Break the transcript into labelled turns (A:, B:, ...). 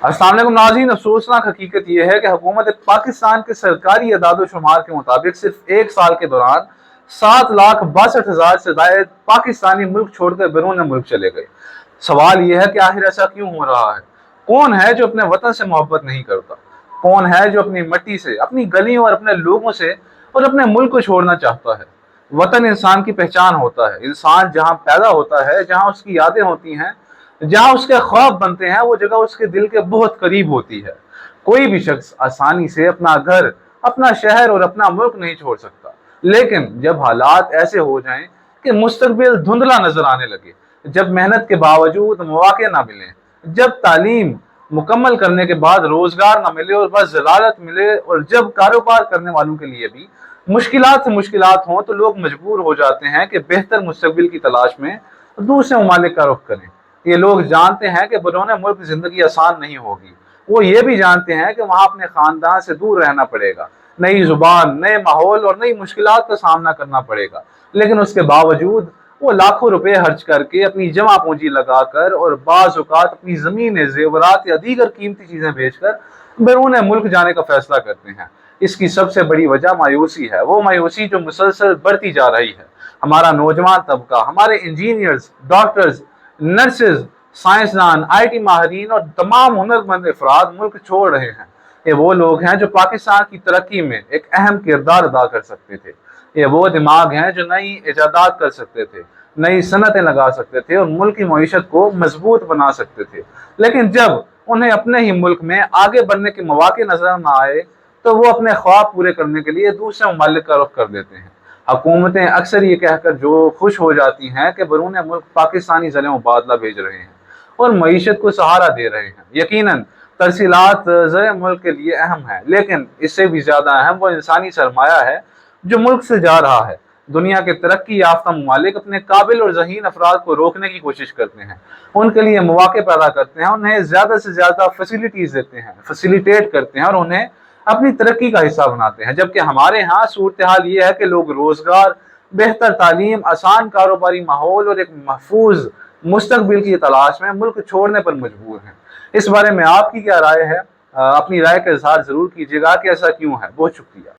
A: अस्सलाम वालेकुम नाज़रीन, अफसोसनाक हकीकत यह है कि हुकूमत पाकिस्तान के सरकारी अदाद-ओ-शुमार के मुताबिक सिर्फ एक साल के दौरान 7,62,000 से ज़ायद पाकिस्तानी मुल्क छोड़कर बैरून मुल्क चले गए। सवाल यह है कि आखिर ऐसा क्यों हो रहा है? कौन है जो अपने वतन से मोहब्बत नहीं करता? कौन है जो अपनी मिट्टी से, अपनी गलियों और अपने लोगों से और अपने मुल्क को छोड़ना चाहता है? वतन इंसान की पहचान होता है। इंसान जहाँ पैदा होता है, जहाँ उसकी यादें होती हैं, जहाँ उसके ख्वाब बनते हैं, वो जगह उसके दिल के बहुत करीब होती है। कोई भी शख्स आसानी से अपना घर, अपना शहर और अपना मुल्क नहीं छोड़ सकता। लेकिन जब हालात ऐसे हो जाएं कि मुस्तकबिल धुंधला नजर आने लगे, जब मेहनत के बावजूद मौके ना मिले, जब तालीम मुकम्मल करने के बाद रोजगार ना मिले और बस जलालत मिले, और जब कारोबार करने वालों के लिए भी मुश्किलात से मुश्किलात हों, तो लोग मजबूर हो जाते हैं कि बेहतर मुस्तकबिल की तलाश में दूसरे ममालिक का रुख करें। ये लोग जानते हैं कि बैरून मुल्क जिंदगी आसान नहीं होगी। वो ये भी जानते हैं कि वहाँ अपने खानदान से दूर रहना पड़ेगा, नई जुबान, नए माहौल और नई मुश्किलात का सामना करना पड़ेगा। लेकिन उसके बावजूद वो लाखों रुपए खर्च करके, अपनी जमा पूंजी लगाकर और बाज़ औक़ात अपनी ज़मीनें, ज़ेवरात या दीगर कीमती चीज़ें बेचकर बैरून मुल्क जाने का फैसला करते हैं। इसकी सबसे बड़ी वजह मायूसी है, वो मायूसी जो मुसलसल बढ़ती जा रही है। हमारा नौजवान तबका, हमारे इंजीनियर्स, डॉक्टर्स, नर्सेज, साइंसदान, IT माहरीन और तमाम हुनरमंद अफराद मुल्क छोड़ रहे हैं। ये वो लोग हैं जो पाकिस्तान की तरक्की में एक अहम किरदार अदा कर सकते थे। ये वो दिमाग हैं जो नई इजादात कर सकते थे, नई सनतें लगा सकते थे और मुल्क की मईशत को मजबूत बना सकते थे। लेकिन जब उन्हें अपने ही मुल्क में आगे बढ़ने के मौके नजर न आए, तो वो अपने ख्वाब पूरे करने के लिए दूसरे ममालिक का रुख कर देते हैं। हुकूमतें अक्सर ये कहकर जो खुश हो जाती हैं कि बैरून मुल्क पाकिस्तानी ज़र मुबादला भेज रहे हैं और मईशत को सहारा दे रहे हैं। यकीनन तरसीलात ज़र मुल्क के लिए अहम है, लेकिन इससे भी ज़्यादा अहम वो इंसानी सरमाया है जो मुल्क से जा रहा है। दुनिया के तरक्की याफ्ता ममालिक अपने काबिल और ज़हीन अफराद को रोकने की कोशिश करते हैं, उनके लिए मौके पैदा करते हैं, उन्हें ज़्यादा से ज़्यादा फैसिलिटीज़ देते हैं, फैसिलिटेट करते हैं और उन्हें अपनी तरक्की का हिस्सा बनाते हैं। जबकि हमारे यहाँ सूरत हाल ये है कि लोग रोजगार, बेहतर तालीम, आसान कारोबारी माहौल और एक महफूज मुस्तकबिल की तलाश में मुल्क छोड़ने पर मजबूर हैं। इस बारे में आपकी क्या राय है? अपनी राय का इजहार जरूर कीजिएगा कि ऐसा क्यों है। बहुत शुक्रिया।